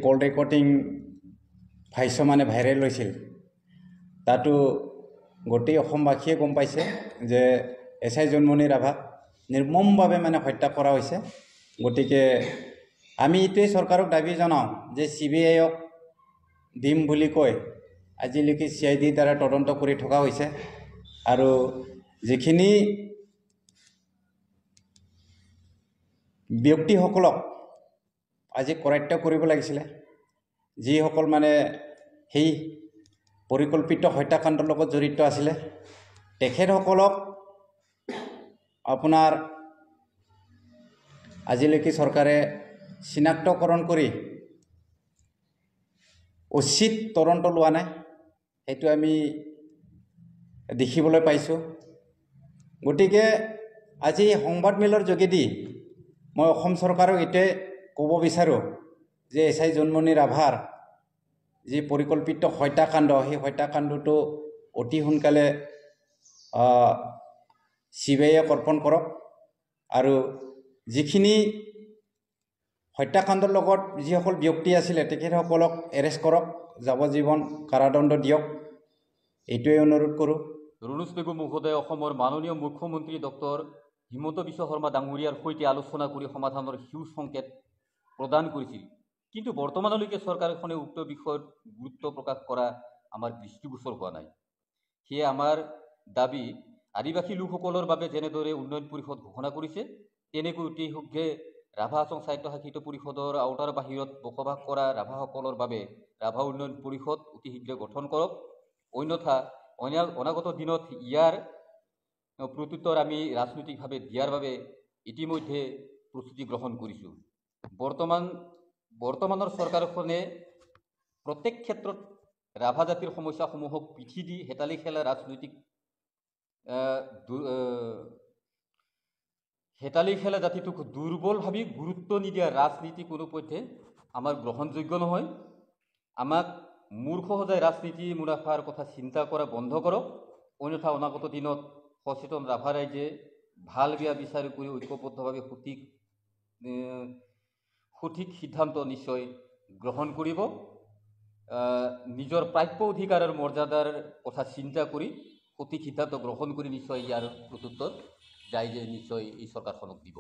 কল recording মানে viral হৈছিল তাতো গোটেই অসমবাসীয়ে গম পাইছে যে এছাই জোনমণি ৰাভাক নিৰ্মমভাৱে মানে হত্যা কৰা হৈছে। গতিকে আমি এইটোৱে চৰকাৰক দাবী জনাওঁ যে CBIক দিম বুলি কৈ আজিলৈকে CID দ্বাৰা তদন্ত কৰি থকা হৈছে আৰু যিখিনি ব্যক্তিসকলক আজি কৰায়ত্ব কৰিব লাগিছিলে, যিসকল মানে সেই পৰিকল্পিত হত্যাকাণ্ডৰ লগত জড়িত আছিলে, তেখেতসকলক আপোনাৰ আজিলৈকে চৰকাৰে চিনাক্তকৰণ কৰি উচিত তদন্ত লোৱা নাই, সেইটো আমি দেখিবলৈ পাইছোঁ। গতিকে আজি সংবাদমেলৰ যোগেদি মই অসম চৰকাৰক এটোৱে ক'ব বিচাৰোঁ যে এছাই জোনমণি ৰাভাৰ যি পৰিকল্পিত হত্যাকাণ্ড, সেই হত্যাকাণ্ডটো অতি সোনকালে CBIক অৰ্পণ কৰক আৰু যিখিনি হত্যাকাণ্ডৰ লগত যিসকল ব্যক্তি আছিলে তেখেতসকলক এৰেষ্ট কৰক, যাৱজ্জীৱন কাৰাদণ্ড দিয়ক, এইটোৱে অনুৰোধ কৰোঁ। ৰুনুজ বেগম মহোদয় অসমৰ মাননীয় মুখ্যমন্ত্ৰী ডক্টৰ হিমন্ত বিশ্ব শৰ্মা ডাঙৰীয়াৰ সৈতে আলোচনা কৰি সমাধানৰ সেউজ সংকেত প্ৰদান কৰিছিল, কিন্তু বৰ্তমানলৈকে চৰকাৰখনে উক্ত বিষয়ত গুৰুত্ব প্ৰকাশ কৰা আমাৰ দৃষ্টিগোচৰ হোৱা নাই। সেয়ে আমাৰ দাবী, আদিবাসী লোকসকলৰ বাবে যেনেদৰে উন্নয়ন পৰিষদ ঘোষণা কৰিছে তেনেকৈ অতি শীঘ্ৰে ৰাভা হাছং স্বায়ত্তশাসিত পৰিষদৰ আওতাৰ বাহিৰত বসবাস কৰা ৰাভাসকলৰ বাবে ৰাভা উন্নয়ন পৰিষদ অতি শীঘ্ৰে গঠন কৰক। অন্যথা অনাগত দিনত ইয়াৰ প্ৰত্যুত্তৰ আমি ৰাজনৈতিকভাৱে দিয়াৰ বাবে ইতিমধ্যে প্ৰস্তুতি গ্ৰহণ কৰিছোঁ। বৰ্তমানৰ চৰকাৰখনে প্ৰত্যেক ক্ষেত্ৰত ৰাভা জাতিৰ সমস্যাসমূহক পিঠি দি হেতালি খেলা জাতিটোক দুৰ্বল ভাবি গুৰুত্ব নিদিয়া ৰাজনীতি কোনোপধ্যে আমাৰ গ্ৰহণযোগ্য নহয়। আমাক মূৰ্খ সজাই ৰাজনীতি মুনাফাৰ কথা চিন্তা কৰা বন্ধ কৰক, অন্যথা অনাগত দিনত সচেতন ৰাভা ৰাইজে ভাল বেয়া বিচাৰ কৰি ঐক্যবদ্ধভাৱে সঠিক সিদ্ধান্ত নিশ্চয় গ্ৰহণ কৰিব। নিজৰ প্ৰাপ্য অধিকাৰ আৰু মৰ্যাদাৰ কথা চিন্তা কৰি সঠিক সিদ্ধান্ত গ্ৰহণ কৰি নিশ্চয় ইয়াৰ প্ৰত্যুত্তৰ ৰাইজে নিশ্চয় এই চৰকাৰখনক দিব।